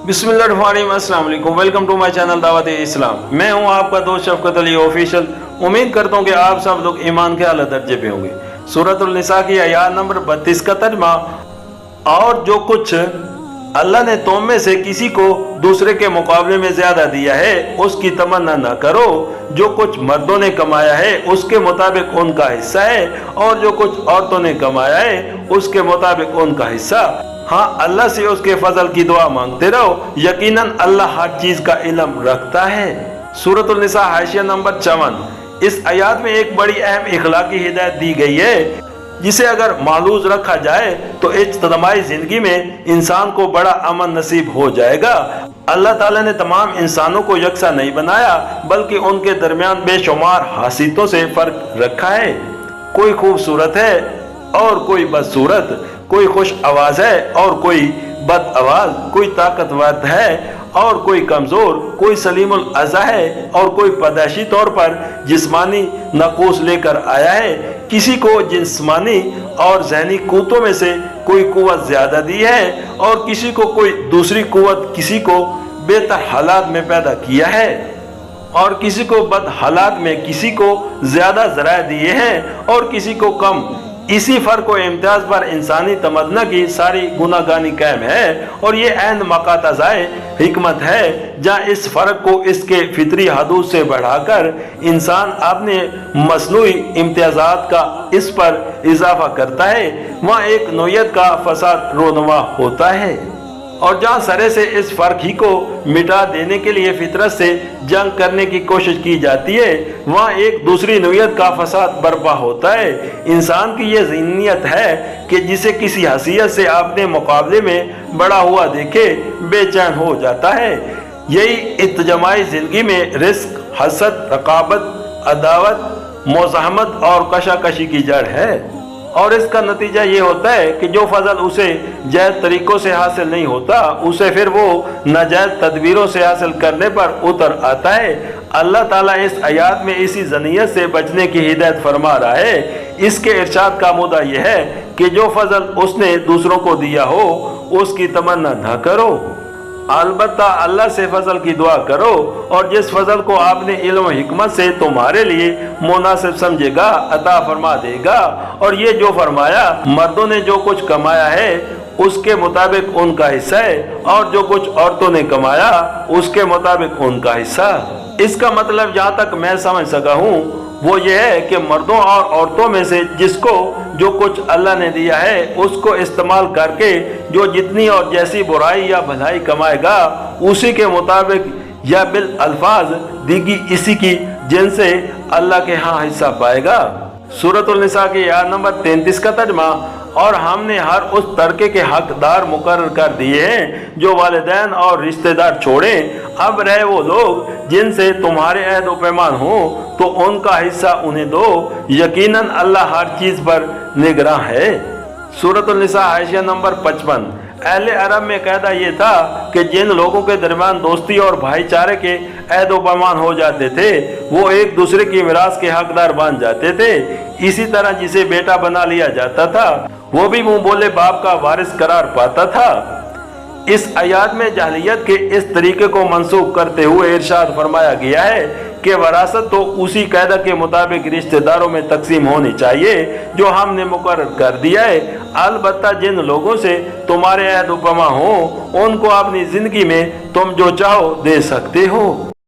बिस्मिल्लाहिर्रहमानिर्रहीम, अस्सलाम वालेकुम। वेलकम टू माय चैनल दावत इस्लाम। मैं हूं आपका दोस्त शफकत अली ऑफिशियल। उम्मीद करता हूं कि आप सब लोग ईमान के आला दर्जे पे होंगे। सूरतुल निसा की आयत नंबर 32 का तर्जुमा, और जो कुछ अल्लाह ने तुम में से किसी को दूसरे के मुकाबले में ज्यादा दिया है उसकी तमन्ना न करो। जो कुछ मर्दों ने कमाया है उसके मुताबिक उनका हिस्सा है, और जो कुछ औरतों ने कमाया है उसके मुताबिक उनका हिस्सा। हाँ, अल्लाह से उसके फजल की दुआ मांगते रहो, यकीनन अल्लाह हर चीज का इल्म रखता है। सूरतुल निसा हाशिया नंबर 54। इस आयत में एक बड़ी अहम इखलाकी हिदायत दी गई है जिसे अगर मालूज रखा जाए तो इज्तिमाई जिंदगी में इंसान को बड़ा अमन नसीब हो जाएगा। अल्लाह ताला ने तमाम इंसानों को यकसा नहीं बनाया, बल्कि उनके दरमियान बेशुमार खासियतों से फर्क रखा है। कोई खूबसूरत है और कोई बदसूरत, कोई खुश आवाज है और कोई बद आवाज, कोई ताकतवर है और कोई कमजोर, कोई सलीमुल अज़ा है और कोई पैदाइशी तौर पर जिस्मानी नक़ूस लेकर आया है। किसी को जिस्मानी और ज़हनी क़ुव्वतों में से कोई कुव्वत ज्यादा दी है और किसी को कोई दूसरी कुव्वत, किसी को बेहतर हालात में पैदा किया है और किसी को बद हालात में, किसी को ज्यादा ज़राए दिए हैं और किसी को कम। इसी फर्क व इम्तियाज पर इंसानी तमन्ना की सारी गुनागानी कायम है, और ये ऐन मकातज़ाए हिकमत है जहाँ इस फर्क को इसके फितरी हदूद से बढ़ाकर इंसान अपने मसनूई इम्तियाजात का इस पर इजाफा करता है, वहाँ एक नोयत का फसाद रोनुमा होता है। और जहाँ सरे से इस फर्क ही को मिटा देने के लिए फितरत से जंग करने की कोशिश की जाती है, वहाँ एक दूसरी नोयत का फसाद बर्पा होता है। इंसान की ये ज़हनियत है कि जिसे किसी हसीयत से अपने मुकाबले में बड़ा हुआ देखे बेचैन हो जाता है। यही इज्तिमाई जिंदगी में रिस्क, हसद, रकाबत, अदावत, मुज़ाहमत और कशाकशी की जड़ है। और इसका नतीजा ये होता है कि जो फजल उसे जायज़ तरीकों से हासिल नहीं होता, उसे फिर वो नाजायज़ तदबीरों से हासिल करने पर उतर आता है। अल्लाह ताला इस आयत में इसी ज़नियत से बचने की हिदायत फरमा रहा है। इसके इरशाद का मुद्दा यह है कि जो फजल उसने दूसरों को दिया हो उसकी तमन्ना न करो, अलबत्ता अल्लाह से फजल की दुआ करो, और जिस फजल को आपने इल्म हिकमत से तुम्हारे लिए मुनासिब समझेगा अता फरमा देगा। और ये जो फरमाया, मर्दों ने जो कुछ कमाया है उसके मुताबिक उनका हिस्सा है, और जो कुछ औरतों ने कमाया उसके मुताबिक उनका हिस्सा। इसका मतलब जहाँ तक मैं समझ सका हूँ वो ये है कि मर्दों और औरतों में से जिसको जो कुछ अल्लाह ने दिया है उसको इस्तेमाल करके जो जितनी और जैसी बुराई या भलाई कमाएगा उसी के मुताबिक या बिल अल्फाज दीगी इसी की जिनसे अल्लाह के यहाँ हिस्सा पाएगा। सूरतुल निसा की आयत नंबर 33 का तर्जुमा, और हमने हर उस तरके के हकदार मुकर्रर कर दिए हैं जो वालिदैन और रिश्तेदार छोड़ें। अब रहे वो लोग जिनसे तुम्हारे अहद व पैमान हो तो उनका हिस्सा उन्हें दो, यकीनन अल्लाह हर चीज पर निगरां है। सूरतुल निसा हाशिया नंबर 55। अहले अरब में कहदा ये था कि जिन लोगों के दरमियान दोस्ती और भाईचारे के अहद व पैमान हो जाते थे वो एक दूसरे की मिरास के हकदार बन जाते थे। इसी तरह जिसे बेटा बना लिया जाता था वो भी मुंह बोले बाप का वारिस करार पाता था। इस आयत में जाहिलियत के इस तरीके को मंसूख करते हुए इरशाद फरमाया गया है कि वरासत तो उसी कायदा के मुताबिक रिश्तेदारों में तकसीम होनी चाहिए जो हमने मुकर्रर कर दिया है। अलबत्ता जिन लोगों से तुम्हारे अहद व पैमान हो उनको अपनी जिंदगी में तुम जो चाहो दे सकते हो।